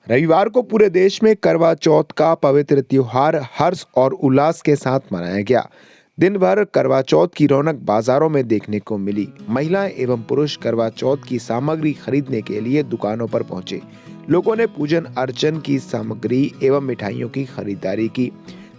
रविवार को पूरे देश में करवा चौथ का पवित्र त्योहार हर्ष और उल्लास के साथ मनाया गया। दिन भर करवा चौथ की रौनक बाजारों में देखने को मिली। महिलाएं एवं पुरुष करवा चौथ की सामग्री खरीदने के लिए दुकानों पर पहुंचे। लोगों ने पूजन अर्चन की सामग्री एवं मिठाइयों की खरीदारी की।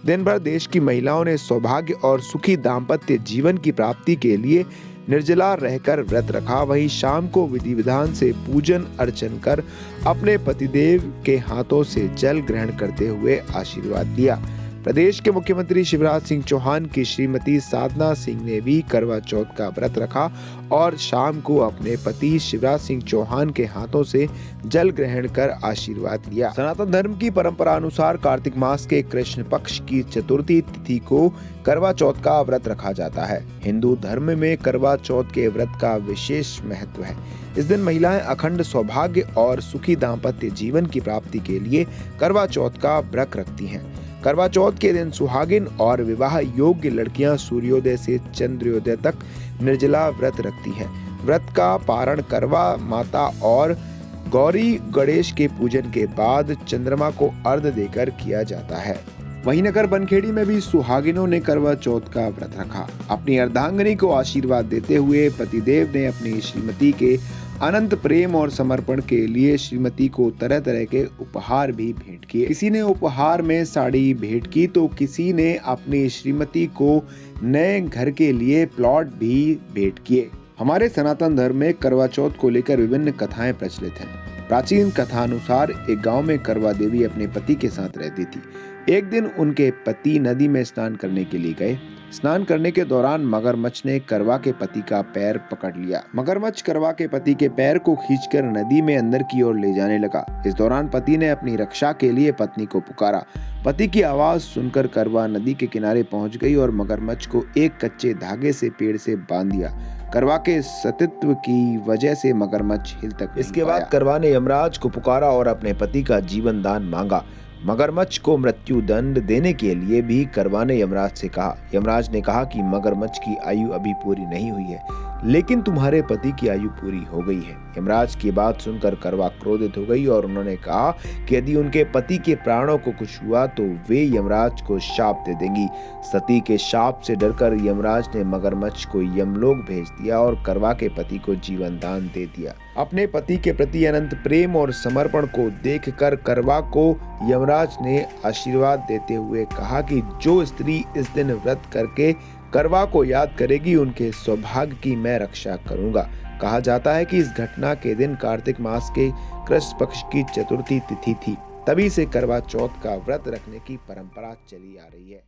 दिन भर देश की महिलाओं ने सौभाग्य और सुखी दाम्पत्य जीवन की प्राप्ति के लिए निर्जला रहकर व्रत रखा। वहीं शाम को विधि विधान से पूजन अर्चन कर अपने पतिदेव के हाथों से जल ग्रहण करते हुए आशीर्वाद लिया। प्रदेश के मुख्यमंत्री शिवराज सिंह चौहान की श्रीमती साधना सिंह ने भी करवा चौथ का व्रत रखा और शाम को अपने पति शिवराज सिंह चौहान के हाथों से जल ग्रहण कर आशीर्वाद लिया। सनातन धर्म की परंपरा अनुसार कार्तिक मास के कृष्ण पक्ष की चतुर्थी तिथि को करवा चौथ का व्रत रखा जाता है। हिंदू धर्म में करवा चौथ के व्रत का विशेष महत्व है। इस दिन महिलाएं अखंड सौभाग्य और सुखी दाम्पत्य जीवन की प्राप्ति के लिए करवा चौथ का व्रत रखती हैं। करवा चौथ के दिन सुहागिन और विवाह योग्य लड़कियां सूर्योदय से चंद्रोदय तक निर्जला व्रत रखती हैं। व्रत का पारण करवा माता और गौरी गणेश के पूजन के बाद चंद्रमा को अर्घ्य देकर किया जाता है। वहीं नगर बनखेड़ी में भी सुहागिनों ने करवा चौथ का व्रत रखा। अपनी अर्धांगिनी को आशीर्वाद देते हुए पतिदेव ने अपनी श्रीमती के अनंत प्रेम और समर्पण के लिए श्रीमती को तरह तरह के उपहार भी भेंट किए। किसी ने उपहार में साड़ी भेंट की तो किसी ने अपनी श्रीमती को नए घर के लिए प्लॉट भी भेंट किए। हमारे सनातन धर्म में करवा चौथ को लेकर विभिन्न कथाएं प्रचलित हैं। प्राचीन कथा अनुसार एक गांव में करवा देवी अपने पति के साथ रहती थी। एक दिन उनके पति नदी में स्नान करने के लिए गए। स्नान करने के दौरान मगरमच्छ ने करवा के पति का पैर पकड़ लिया। मगरमच्छ करवा के पति के पैर को खींचकर नदी में अंदर की ओर ले जाने लगा। इस दौरान पति ने अपनी रक्षा के लिए पत्नी को पुकारा। पति की आवाज सुनकर करवा नदी के किनारे पहुंच गई और मगरमच्छ को एक कच्चे धागे से पेड़ से बांध दिया। करवा के सतीत्व की वजह से मगरमच्छ हिल तक। इसके बाद करवा ने यमराज को पुकारा और अपने पति का जीवन दान मांगा। मगरमच्छ को मृत्यु दंड देने के लिए भी करवा ने यमराज से कहा। यमराज ने कहा कि मगरमच्छ की आयु अभी पूरी नहीं हुई है, लेकिन तुम्हारे पति की आयु पूरी हो गई है। यमराज की बात सुनकर करवा क्रोधित हो गई और उन्होंने कहा कि यदि उनके पति के प्राणों को कुछ हुआ तो वे यमराज को शाप दे देंगी। सती के शाप से डरकर यमराज ने मगरमच्छ को यमलोक भेज दिया और करवा के पति को जीवन दान दे दिया। अपने पति के प्रति अनंत प्रेम और समर्पण को देखकर करवा को यमराज ने आशीर्वाद देते हुए कहा कि जो स्त्री इस दिन व्रत करके करवा को याद करेगी उनके सौभाग्य की मैं रक्षा करूंगा। कहा जाता है कि इस घटना के दिन कार्तिक मास के कृष्ण पक्ष की चतुर्थी तिथि थी। तभी से करवा चौथ का व्रत रखने की परंपरा चली आ रही है।